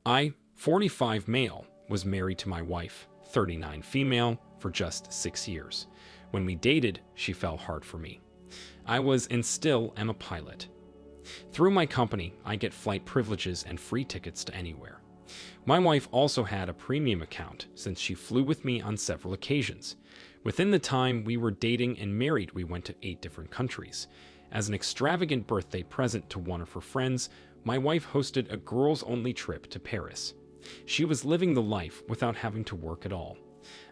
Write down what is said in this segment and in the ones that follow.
I, 45 male, was married to my wife, 39 female, for just 6 years. When we dated, she fell hard for me. I was and still am a pilot. Through my company, I get flight privileges and free tickets to anywhere. My wife also had a premium account since she flew with me on several occasions. Within the time we were dating and married, we went to 8 different countries. As an extravagant birthday present to one of her friends, my wife hosted a girls-only trip to Paris. She was living the life without having to work at all.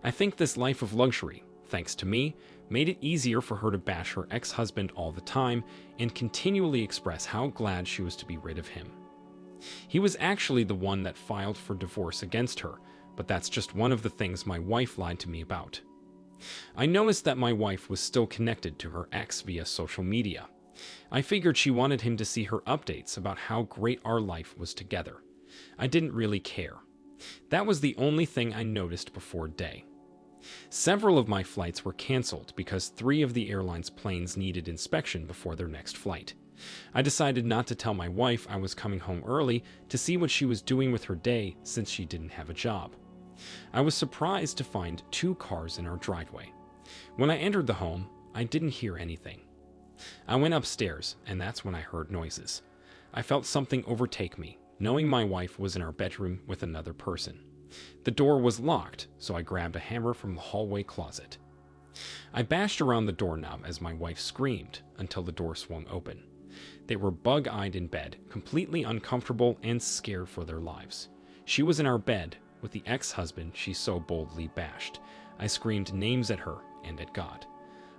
I think this life of luxury, thanks to me, made it easier for her to bash her ex-husband all the time and continually express how glad she was to be rid of him. He was actually the one that filed for divorce against her, but that's just one of the things my wife lied to me about. I noticed that my wife was still connected to her ex via social media. I figured she wanted him to see her updates about how great our life was together. I didn't really care. That was the only thing I noticed before day. Several of my flights were canceled because 3 of the airline's planes needed inspection before their next flight. I decided not to tell my wife I was coming home early to see what she was doing with her day since she didn't have a job. I was surprised to find 2 cars in our driveway. When I entered the home, I didn't hear anything. I went upstairs, and that's when I heard noises. I felt something overtake me, knowing my wife was in our bedroom with another person. The door was locked, so I grabbed a hammer from the hallway closet. I bashed around the doorknob as my wife screamed until the door swung open. They were bug-eyed in bed, completely uncomfortable and scared for their lives. She was in our bed with the ex-husband she so boldly bashed. I screamed names at her and at God.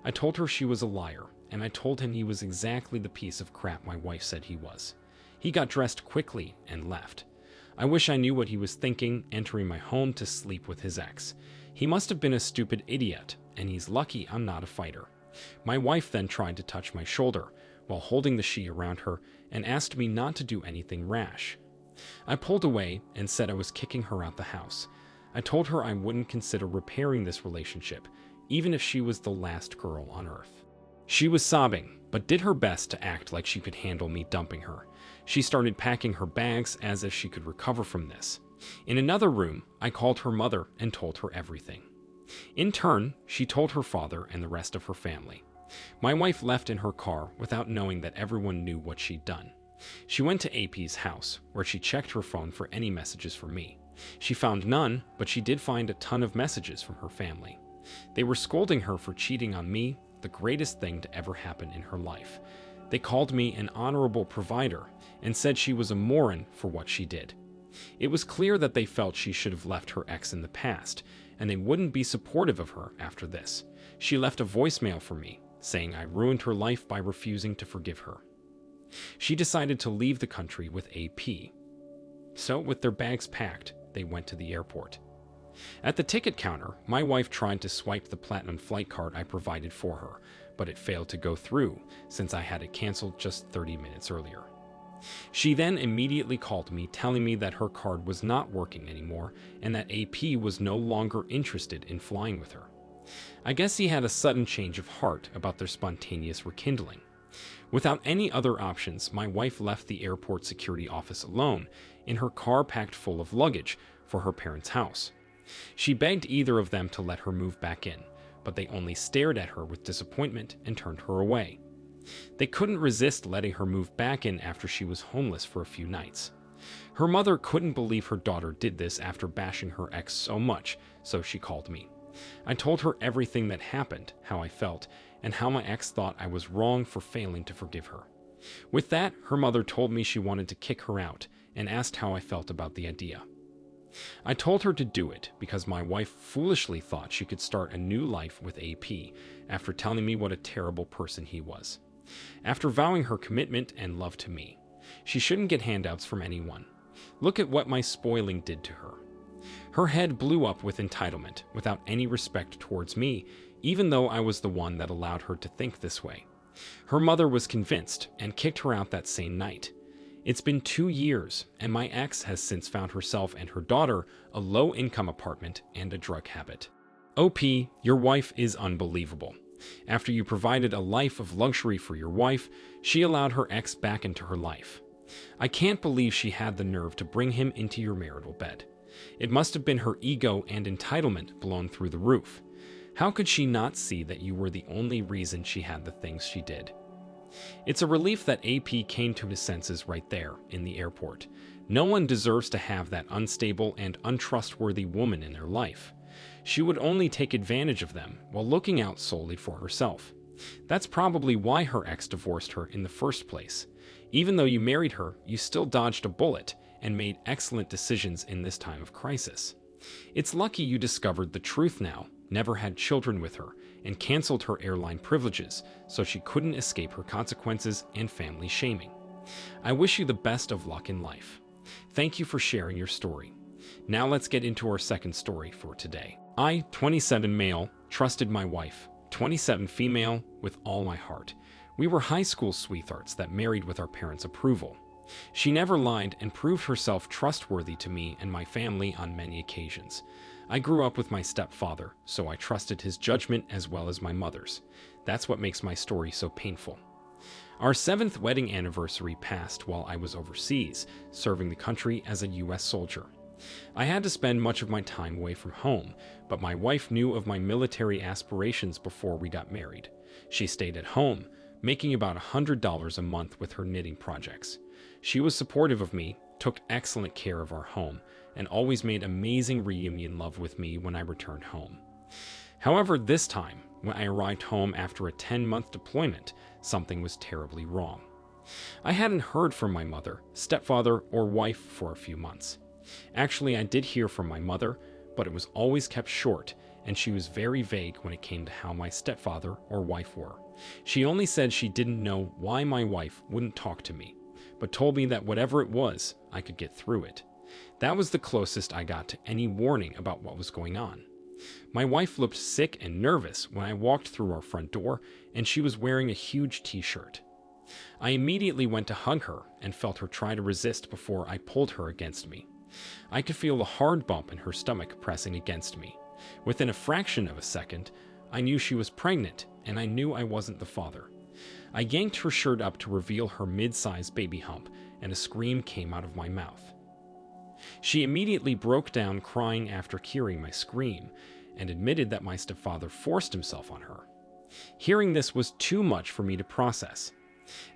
I told her she was a liar, and I told him he was exactly the piece of crap my wife said he was. He got dressed quickly and left. I wish I knew what he was thinking entering my home to sleep with his ex. He must have been a stupid idiot, and he's lucky I'm not a fighter. My wife then tried to touch my shoulder while holding the she around her and asked me not to do anything rash. I pulled away and said I was kicking her out the house. I told her I wouldn't consider repairing this relationship, even if she was the last girl on earth. She was sobbing, but did her best to act like she could handle me dumping her. She started packing her bags as if she could recover from this. In another room, I called her mother and told her everything. In turn, she told her father and the rest of her family. My wife left in her car without knowing that everyone knew what she'd done. She went to AP's house, where she checked her phone for any messages from me. She found none, but she did find a ton of messages from her family. They were scolding her for cheating on me, the greatest thing to ever happen in her life. They called me an honorable provider and said she was a moron for what she did. It was clear that they felt she should have left her ex in the past, and they wouldn't be supportive of her after this. She left a voicemail for me, saying I ruined her life by refusing to forgive her. She decided to leave the country with AP. So, with their bags packed, they went to the airport. At the ticket counter, my wife tried to swipe the platinum flight card I provided for her, but it failed to go through since I had it canceled just 30 minutes earlier. She then immediately called me telling me that her card was not working anymore and that AP was no longer interested in flying with her. I guess he had a sudden change of heart about their spontaneous rekindling. Without any other options, my wife left the airport security office alone, in her car packed full of luggage, for her parents' house. She begged either of them to let her move back in, but they only stared at her with disappointment and turned her away. They couldn't resist letting her move back in after she was homeless for a few nights. Her mother couldn't believe her daughter did this after bashing her ex so much, so she called me. I told her everything that happened, how I felt, and how my ex thought I was wrong for failing to forgive her. With that, her mother told me she wanted to kick her out and asked how I felt about the idea. I told her to do it because my wife foolishly thought she could start a new life with AP after telling me what a terrible person he was. After vowing her commitment and love to me, she shouldn't get handouts from anyone. Look at what my spoiling did to her. Her head blew up with entitlement without any respect towards me, even though I was the one that allowed her to think this way. Her mother was convinced and kicked her out that same night. It's been 2 years, and my ex has since found herself and her daughter a low-income apartment and a drug habit. OP, your wife is unbelievable. After you provided a life of luxury for your wife, she allowed her ex back into her life. I can't believe she had the nerve to bring him into your marital bed. It must have been her ego and entitlement blown through the roof. How could she not see that you were the only reason she had the things she did? It's a relief that AP came to his senses right there in the airport. No one deserves to have that unstable and untrustworthy woman in their life. She would only take advantage of them while looking out solely for herself. That's probably why her ex divorced her in the first place. Even though you married her, you still dodged a bullet and made excellent decisions in this time of crisis. It's lucky you discovered the truth now, never had children with her, and canceled her airline privileges so she couldn't escape her consequences and family shaming. I wish you the best of luck in life. Thank you for sharing your story. Now let's get into our second story for today. I, 27 male, trusted my wife, 27 female, with all my heart. We were high school sweethearts that married with our parents' approval. She never lied and proved herself trustworthy to me and my family on many occasions. I grew up with my stepfather, so I trusted his judgment as well as my mother's. That's what makes my story so painful. Our 7th wedding anniversary passed while I was overseas, serving the country as a U.S. soldier. I had to spend much of my time away from home, but my wife knew of my military aspirations before we got married. She stayed at home, making about $100 a month with her knitting projects. She was supportive of me, took excellent care of our home, and always made amazing reunion love with me when I returned home. However, this time, when I arrived home after a 10-month deployment, something was terribly wrong. I hadn't heard from my mother, stepfather, or wife for a few months. Actually, I did hear from my mother, but it was always kept short, and she was very vague when it came to how my stepfather or wife were. She only said she didn't know why my wife wouldn't talk to me, but told me that whatever it was, I could get through it. That was the closest I got to any warning about what was going on. My wife looked sick and nervous when I walked through our front door, and she was wearing a huge t-shirt. I immediately went to hug her and felt her try to resist before I pulled her against me. I could feel the hard bump in her stomach pressing against me. Within a fraction of a second, I knew she was pregnant, and I knew I wasn't the father. I yanked her shirt up to reveal her mid-sized baby hump, and a scream came out of my mouth. She immediately broke down crying after hearing my scream, and admitted that my stepfather forced himself on her. Hearing this was too much for me to process.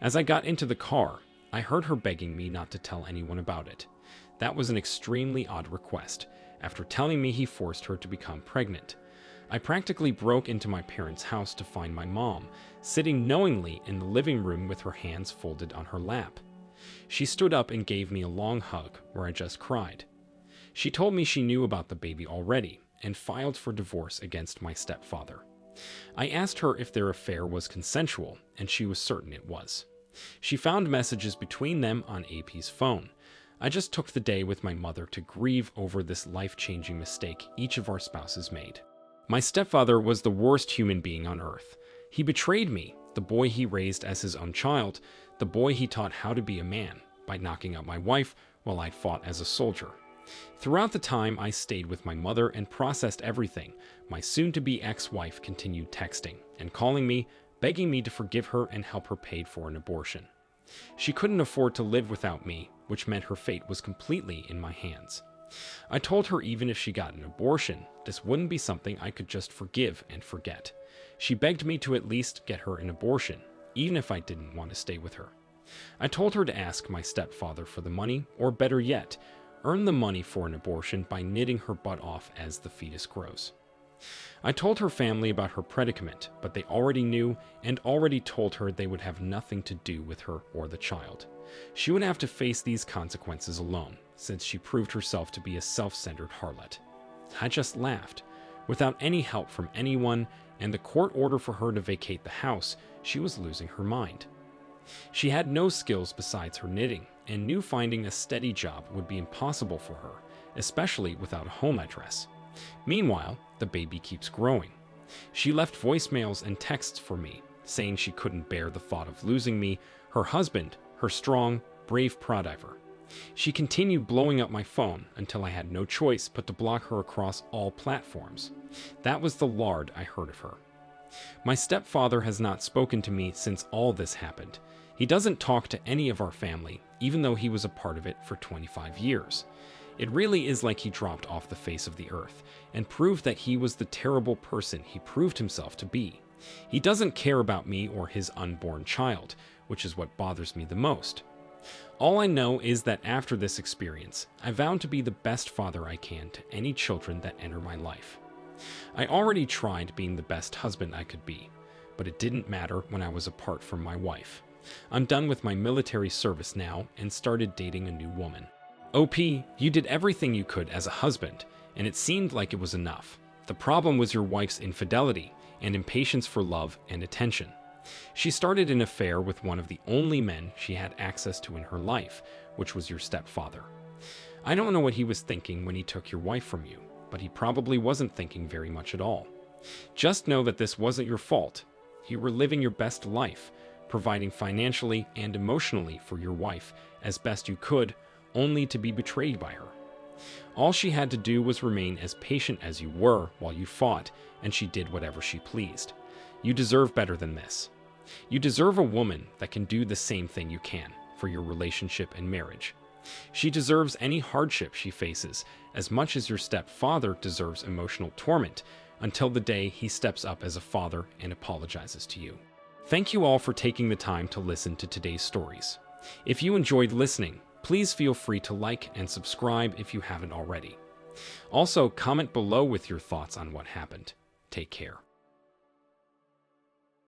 As I got into the car, I heard her begging me not to tell anyone about it. That was an extremely odd request, after telling me he forced her to become pregnant. I practically broke into my parents' house to find my mom, sitting knowingly in the living room with her hands folded on her lap. She stood up and gave me a long hug, where I just cried. She told me she knew about the baby already, and filed for divorce against my stepfather. I asked her if their affair was consensual, and she was certain it was. She found messages between them on AP's phone. I just took the day with my mother to grieve over this life-changing mistake each of our spouses made. My stepfather was the worst human being on earth. He betrayed me, the boy he raised as his own child, the boy he taught how to be a man, by knocking out my wife while I'd fought as a soldier. Throughout the time I stayed with my mother and processed everything, my soon-to-be ex-wife continued texting and calling me, begging me to forgive her and help her pay for an abortion. She couldn't afford to live without me, which meant her fate was completely in my hands. I told her even if she got an abortion, this wouldn't be something I could just forgive and forget. She begged me to at least get her an abortion, even if I didn't want to stay with her. I told her to ask my stepfather for the money, or better yet, earn the money for an abortion by knitting her butt off as the fetus grows. I told her family about her predicament, but they already knew and already told her they would have nothing to do with her or the child. She would have to face these consequences alone, since she proved herself to be a self-centered harlot. I just laughed. Without any help from anyone, and the court order for her to vacate the house, she was losing her mind. She had no skills besides her knitting, and knew finding a steady job would be impossible for her, especially without a home address. Meanwhile, the baby keeps growing. She left voicemails and texts for me, saying she couldn't bear the thought of losing me, her husband, her strong, brave prodiver. She continued blowing up my phone until I had no choice but to block her across all platforms. That was the lard I heard of her. My stepfather has not spoken to me since all this happened. He doesn't talk to any of our family, even though he was a part of it for 25 years. It really is like he dropped off the face of the earth and proved that he was the terrible person he proved himself to be. He doesn't care about me or his unborn child, which is what bothers me the most. All I know is that after this experience, I vowed to be the best father I can to any children that enter my life. I already tried being the best husband I could be, but it didn't matter when I was apart from my wife. I'm done with my military service now and started dating a new woman. OP, you did everything you could as a husband, and it seemed like it was enough. The problem was your wife's infidelity and impatience for love and attention. She started an affair with one of the only men she had access to in her life, which was your stepfather. I don't know what he was thinking when he took your wife from you, but he probably wasn't thinking very much at all. Just know that this wasn't your fault. You were living your best life, providing financially and emotionally for your wife as best you could, only to be betrayed by her. All she had to do was remain as patient as you were while you fought, and she did whatever she pleased. You deserve better than this. You deserve a woman that can do the same thing you can for your relationship and marriage. She deserves any hardship she faces as much as your stepfather deserves emotional torment until the day he steps up as a father and apologizes to you. Thank you all for taking the time to listen to today's stories. If you enjoyed listening, please feel free to like and subscribe if you haven't already. Also, comment below with your thoughts on what happened. Take care.